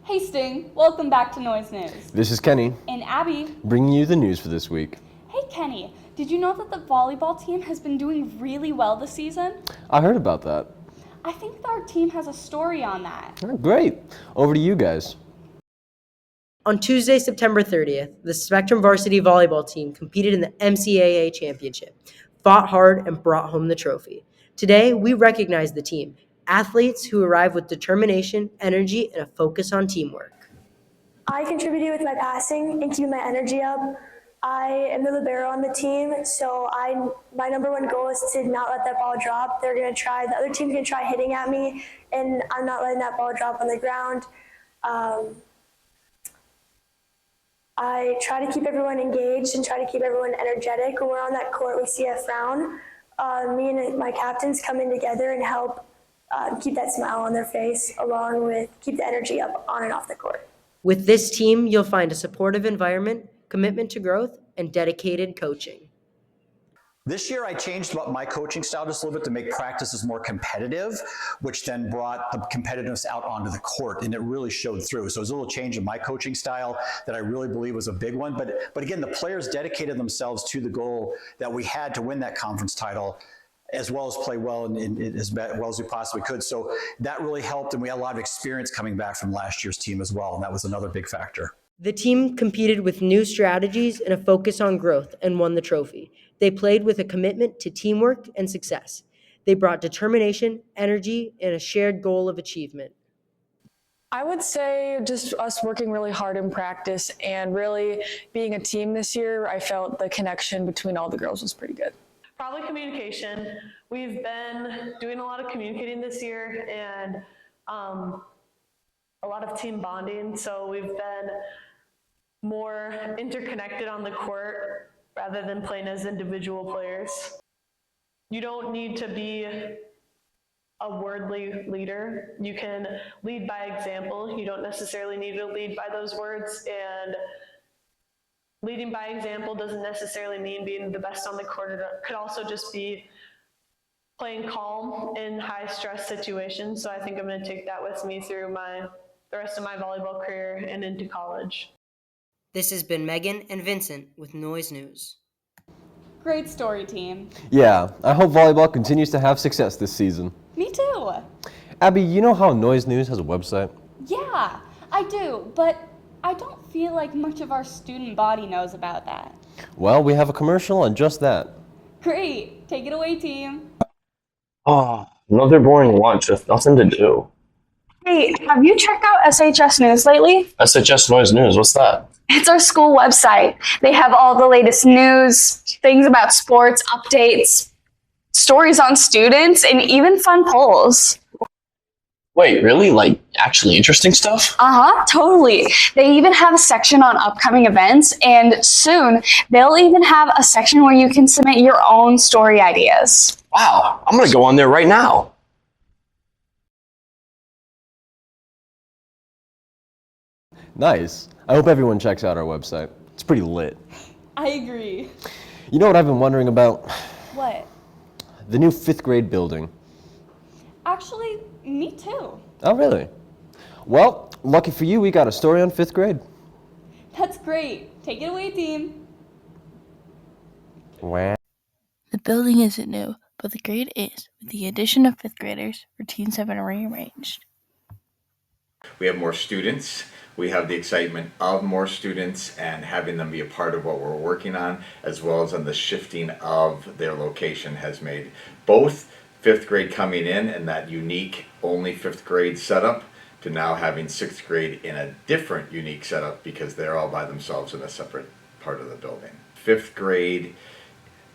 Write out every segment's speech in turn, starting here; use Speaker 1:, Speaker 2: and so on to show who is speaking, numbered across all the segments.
Speaker 1: Hey Sting, welcome back to Noise News.
Speaker 2: This is Kenny,
Speaker 1: And Abby.
Speaker 2: bringing you the news for this week.
Speaker 1: Hey Kenny, did you know that the volleyball team has been doing really well this season?
Speaker 2: I heard about that.
Speaker 1: I think our team has a story on that.
Speaker 2: Oh, great. Over to you guys.
Speaker 3: On Tuesday, September 30th, the Spectrum varsity volleyball team competed in the MCAA championship, fought hard, and brought home the trophy. Today, we recognize the team, athletes who arrive with determination, energy, and a focus on teamwork.
Speaker 4: I contributed with my passing and keeping my energy up. I am the libero on the team, so my number one goal is to not let that ball drop. The other team's gonna try hitting at me, and I'm not letting that ball drop on the ground. I try to keep everyone engaged and try to keep everyone energetic. When we're on that court, we see a frown. Me and my captains come in together and help keep that smile on their face, along with keep the energy up on and off the court.
Speaker 3: With this team, you'll find a supportive environment, commitment to growth, and dedicated coaching.
Speaker 5: This year, I changed my coaching style just a little bit to make practices more competitive, which then brought the competitiveness out onto the court, and it really showed through. So it was a little change in my coaching style that I really believe was a big one. But again, the players dedicated themselves to the goal that we had to win that conference title, as well as play well and as well as we possibly could. So that really helped, and we had a lot of experience coming back from last year's team as well, and that was another big factor.
Speaker 3: The team competed with new strategies and a focus on growth and won the trophy. They played with a commitment to teamwork and success. They brought determination, energy, and a shared goal of achievement.
Speaker 6: I would say just us working really hard in practice and really being a team this year. I felt the connection between all the girls was pretty good.
Speaker 7: Probably communication. We've been doing a lot of communicating this year and a lot of team bonding. So we've been more interconnected on the court rather than playing as individual players. You don't need to be a wordly leader. You can lead by example. You don't necessarily need to lead by those words, and leading by example doesn't necessarily mean being the best on the court. It could also just be playing calm in high stress situations. So I think I'm going to take that with me through the rest of my volleyball career and into college.
Speaker 3: This has been Megan and Vincent with Noise News.
Speaker 1: Great story, team.
Speaker 2: Yeah, I hope volleyball continues to have success this season.
Speaker 1: Me too.
Speaker 2: Abby, you know how Noise News has a website?
Speaker 1: Yeah, I do, but I don't feel like much of our student body knows about that.
Speaker 2: Well, we have a commercial on just that.
Speaker 1: Great. Take it away, team.
Speaker 8: Oh, another boring lunch with nothing to do.
Speaker 9: Hey, have you checked out SHS News lately?
Speaker 8: SHS Noise News, what's that?
Speaker 9: It's our school website. They have all the latest news, things about sports, updates, stories on students, and even fun polls.
Speaker 8: Wait, really? Like, actually interesting stuff?
Speaker 9: Totally. They even have a section on upcoming events, and soon they'll even have a section where you can submit your own story ideas.
Speaker 8: Wow, I'm gonna go on there right now.
Speaker 2: Nice. I hope everyone checks out our website. It's pretty lit.
Speaker 1: I agree.
Speaker 2: You know what I've been wondering about?
Speaker 1: What?
Speaker 2: The new 5th grade building.
Speaker 1: Actually, me too.
Speaker 2: Oh, really? Well, lucky for you, we got a story on 5th grade.
Speaker 1: That's great. Take it away, team.
Speaker 2: Wow.
Speaker 10: The building isn't new, but the grade is. With the addition of 5th graders, routines have been rearranged.
Speaker 11: We have more students. We have the excitement of more students and having them be a part of what we're working on, as well as on the shifting of their location has made both 5th grade coming in and that unique only 5th grade setup to now having 6th grade in a different unique setup because they're all by themselves in a separate part of the building. 5th grade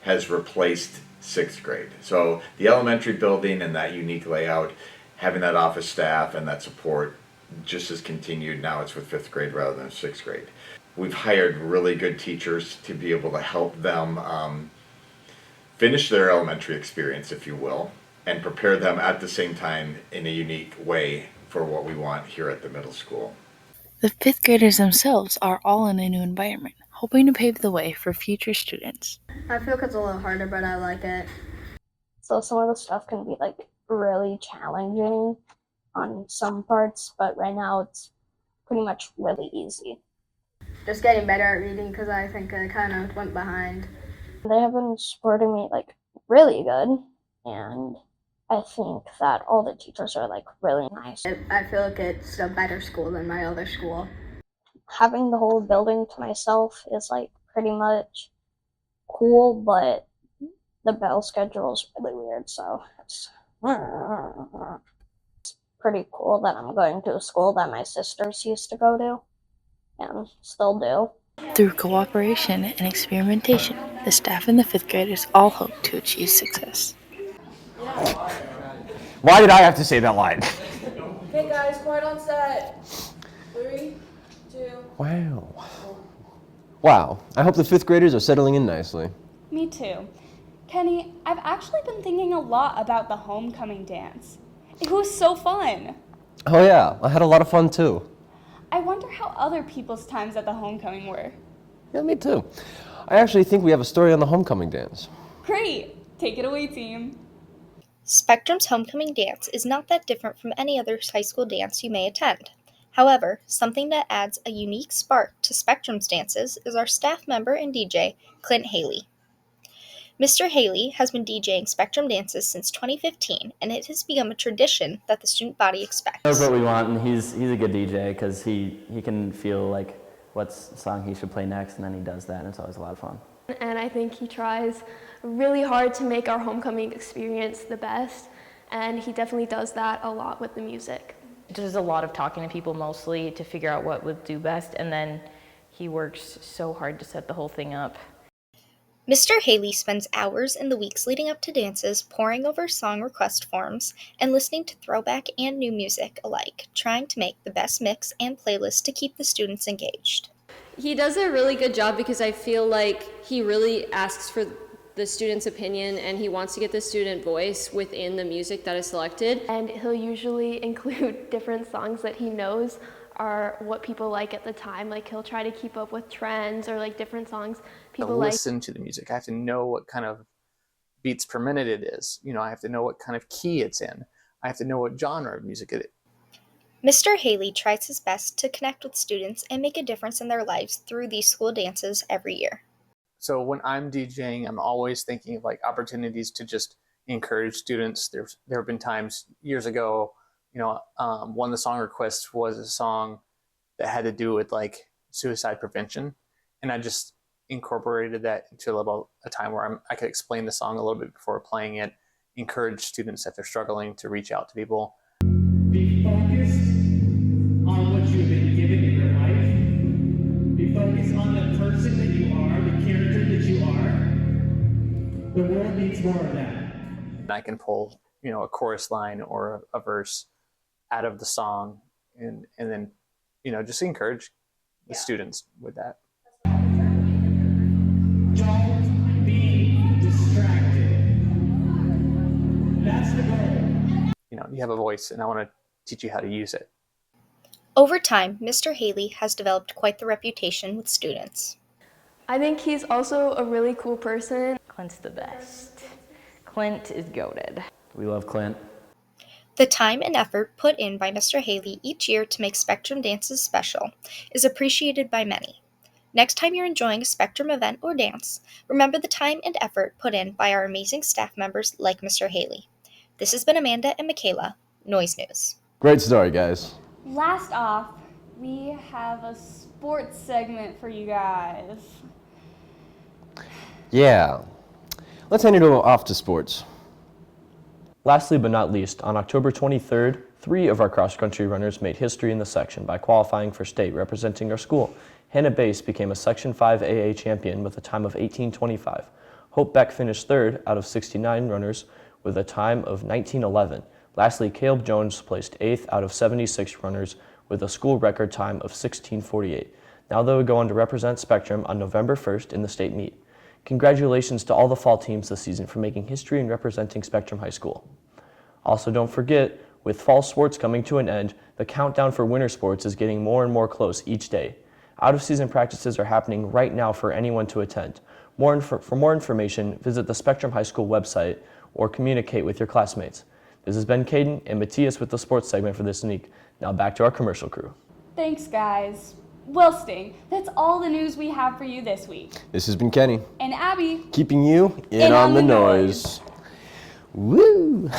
Speaker 11: has replaced 6th grade. So the elementary building and that unique layout, having that office staff and that support just has continued. Now it's with 5th grade rather than 6th grade. We've hired really good teachers to be able to help them finish their elementary experience, if you will, and prepare them at the same time in a unique way for what we want here at the middle school.
Speaker 10: The 5th graders themselves are all in a new environment, hoping to pave the way for future students.
Speaker 12: I feel like it's a little harder, but I like it.
Speaker 13: So some of the stuff can be really challenging on some parts, but right now it's pretty much really easy.
Speaker 12: Just getting better at reading because I think I kind of went behind.
Speaker 13: They have been supporting me like really good, and I think that all the teachers are like really nice.
Speaker 12: I feel like it's a better school than my other school.
Speaker 13: Having the whole building to myself is like pretty much cool, but the bell schedule is really weird, so it's pretty cool that I'm going to a school that my sisters used to go to and still do.
Speaker 10: Through cooperation and experimentation, the staff and the 5th graders all hope to achieve success.
Speaker 14: Why did I have to say that line?
Speaker 15: Okay, guys, quiet on set. 3, 2.
Speaker 2: Wow. I hope the 5th graders are settling in nicely.
Speaker 1: Me too. Kenny, I've actually been thinking a lot about the homecoming dance. It was so fun.
Speaker 2: Oh yeah, I had a lot of fun too.
Speaker 1: I wonder how other people's times at the homecoming were.
Speaker 2: Yeah, me too. I actually think we have a story on the homecoming dance.
Speaker 1: Great. Take it away, team.
Speaker 16: Spectrum's homecoming dance is not that different from any other high school dance you may attend. However, something that adds a unique spark to Spectrum's dances is our staff member and DJ, Clint Haley. Mr. Haley has been DJing Spectrum dances since 2015, and it has become a tradition that the student body expects.
Speaker 17: He knows what we want, and he's a good DJ because he can feel like what song he should play next, and then he does that, and it's always a lot of fun.
Speaker 18: And I think he tries really hard to make our homecoming experience the best, and he definitely does that a lot with the music.
Speaker 19: There's a lot of talking to people mostly to figure out what would do best, and then he works so hard to set the whole thing up.
Speaker 16: Mr. Haley spends hours in the weeks leading up to dances poring over song request forms and listening to throwback and new music alike, trying to make the best mix and playlist to keep the students engaged.
Speaker 20: He does a really good job because I feel like he really asks for the student's opinion and he wants to get the student voice within the music that is selected.
Speaker 18: And he'll usually include different songs that he knows are what people like at the time. Like he'll try to keep up with trends or like different songs people like.
Speaker 21: Listen to the music. I have to know what kind of beats per minute it is. You know, I have to know what kind of key it's in. I have to know what genre of music it is.
Speaker 16: Mr. Haley tries his best to connect with students and make a difference in their lives through these school dances every year.
Speaker 21: So when I'm DJing, I'm always thinking of like opportunities to just encourage students. There have been times years ago, one of the song requests was a song that had to do with like suicide prevention. And I just incorporated that into a time where I could explain the song a little bit before playing it, encourage students if they're struggling to reach out to people.
Speaker 22: Be focused on what you've been given in your life. Be focused on the person that you are, the character that you are. The world needs more of that.
Speaker 21: And I can pull, a chorus line or a verse out of the song and then, just encourage the students with that.
Speaker 22: Don't be distracted. That's the goal.
Speaker 21: You have a voice and I want to teach you how to use it.
Speaker 16: Over time, Mr. Haley has developed quite the reputation with students.
Speaker 18: I think he's also a really cool person.
Speaker 19: Clint's the best. Clint is goated.
Speaker 17: We love Clint.
Speaker 16: The time and effort put in by Mr. Haley each year to make Spectrum dances special is appreciated by many. Next time you're enjoying a Spectrum event or dance, remember the time and effort put in by our amazing staff members like Mr. Haley. This has been Amanda and Michaela, Noise News.
Speaker 2: Great story, guys.
Speaker 1: Last off, we have a sports segment for you guys.
Speaker 2: Yeah. Let's hand it off to sports.
Speaker 8: Lastly but not least, on October 23rd, 3 of our cross-country runners made history in the section by qualifying for state representing our school. Hannah Bass became a Section 5 AA champion with a time of 18:25. Hope Beck finished 3rd out of 69 runners with a time of 19:11. Lastly, Caleb Jones placed 8th out of 76 runners with a school record time of 16:48. Now they will go on to represent Spectrum on November 1st in the state meet. Congratulations to all the fall teams this season for making history and representing Spectrum High School. Also, don't forget, with fall sports coming to an end, the countdown for winter sports is getting more and more close each day. Out-of-season practices are happening right now for anyone to attend. For more information, visit the Spectrum High School website or communicate with your classmates. This has been Caden and Matthias with the sports segment for this week. Now back to our commercial crew.
Speaker 1: Thanks, guys. Well, Sting, that's all the news we have for you this week.
Speaker 2: This has been Kenny,
Speaker 1: And Abby.
Speaker 2: keeping you in on the noise. Woo!